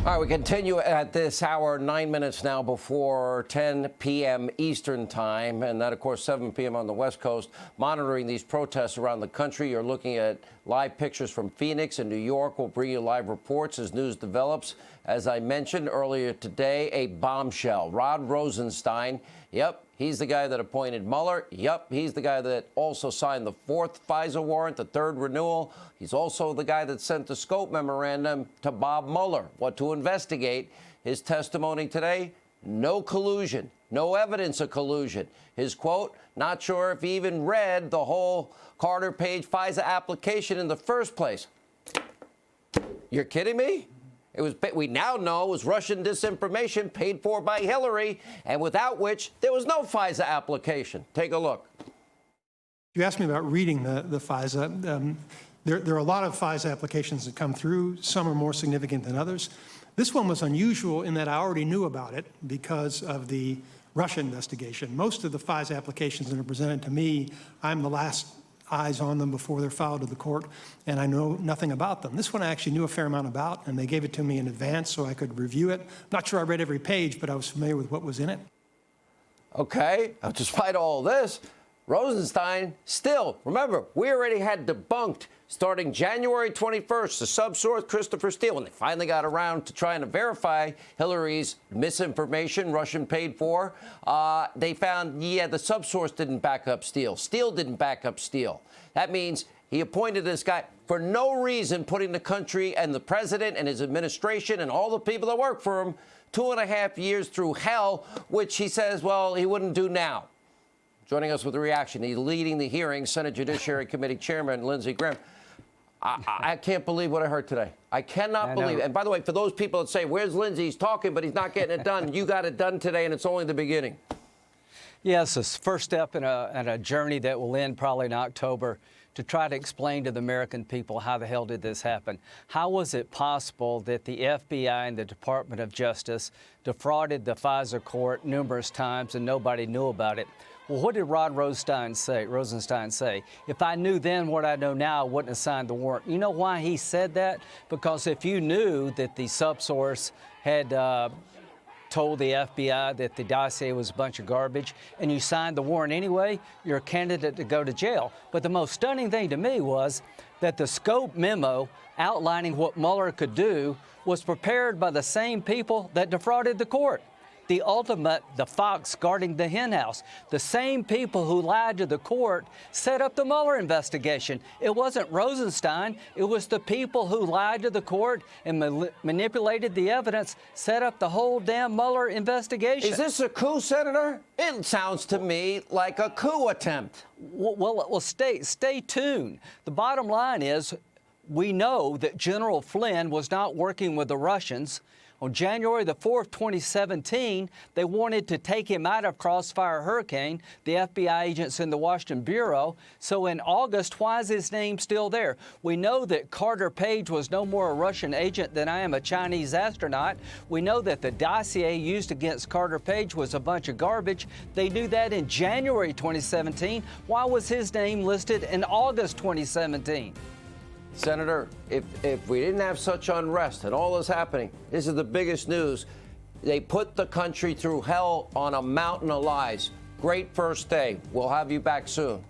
All right, we continue at this hour, 9 minutes now before 10 p.m. Eastern time, and that, of course, 7 p.m. on the West Coast. Monitoring these protests around the country, you're looking at live pictures from Phoenix and New York. We'll bring you live reports as news develops. As I mentioned earlier today, a bombshell. Rod Rosenstein, yep, he's the guy that appointed Mueller. Yep, he's the guy that also signed the fourth FISA warrant, the third renewal. He's also the guy that sent the scope memorandum to Bob Mueller. What to investigate? His testimony today, no collusion, no evidence of collusion. His quote, not sure if he even read the whole Carter Page FISA application in the first place. You're kidding me? It was, we now know it was Russian disinformation paid for by Hillary, and without which there was no FISA application. Take a look. You asked me about reading the FISA. There are a lot of FISA applications that come through. Some are more significant than others. This one was unusual in that I already knew about it because of the Russia investigation. Most of the FISA applications that are presented to me, I'm the last eyes on them before they're filed to the court, and I know nothing about them. This one I actually knew a fair amount about, and they gave it to me in advance so I could review it. Not sure I read every page, but I was familiar with what was in it. Okay, despite all this, Rosenstein still, remember, we already had debunked starting January 21st, the subsource Christopher Steele, when they finally got around to trying to verify Hillary's misinformation, Russian paid for, they found, yeah, the subsource didn't back up Steele. Steele didn't back up Steele. That means he appointed this guy for no reason, putting the country and the president and his administration and all the people that work for him 2.5 years through hell, which he says, well, he wouldn't do now. Joining us with a reaction, he's leading the hearing, Senate Judiciary Committee Chairman Lindsey Graham. I can't believe what I heard today. I cannot believe it. And by the way, for those people that say, where's Lindsey? He's talking, but he's not getting it done. You got it done today, and it's only the beginning. Yes, it's the first step in a journey that will end probably in October to try to explain to the American people how the hell did this happen. How was it possible that the FBI and the Department of Justice defrauded the FISA court numerous times and nobody knew about it? Well, what did Rod Rosenstein say? If I knew then what I know now, I wouldn't have signed the warrant. You know why he said that? Because if you knew that the subsource had told the FBI that the dossier was a bunch of garbage and you signed the warrant anyway, you're a candidate to go to jail. But the most stunning thing to me was that the scope memo outlining what Mueller could do was prepared by the same people that defrauded the court. The ultimate, the fox guarding the henhouse. The same people who lied to the court set up the Mueller investigation. It wasn't Rosenstein. It was the people who lied to the court and manipulated the evidence, set up the whole damn Mueller investigation. Is this a coup, Senator? It sounds to me like a coup attempt. Well, stay tuned. The bottom line is we know that General Flynn was not working with the Russians. On January the 4th, 2017, they wanted to take him out of Crossfire Hurricane, the FBI agents in the Washington Bureau. So in August, why is his name still there? We know that Carter Page was no more a Russian agent than I am a Chinese astronaut. We know that the dossier used against Carter Page was a bunch of garbage. They knew that in January 2017. Why was his name listed in August 2017? Senator, if we didn't have such unrest and all this happening, this is the biggest news. They put the country through hell on a mountain of lies. Great first day. We'll have you back soon.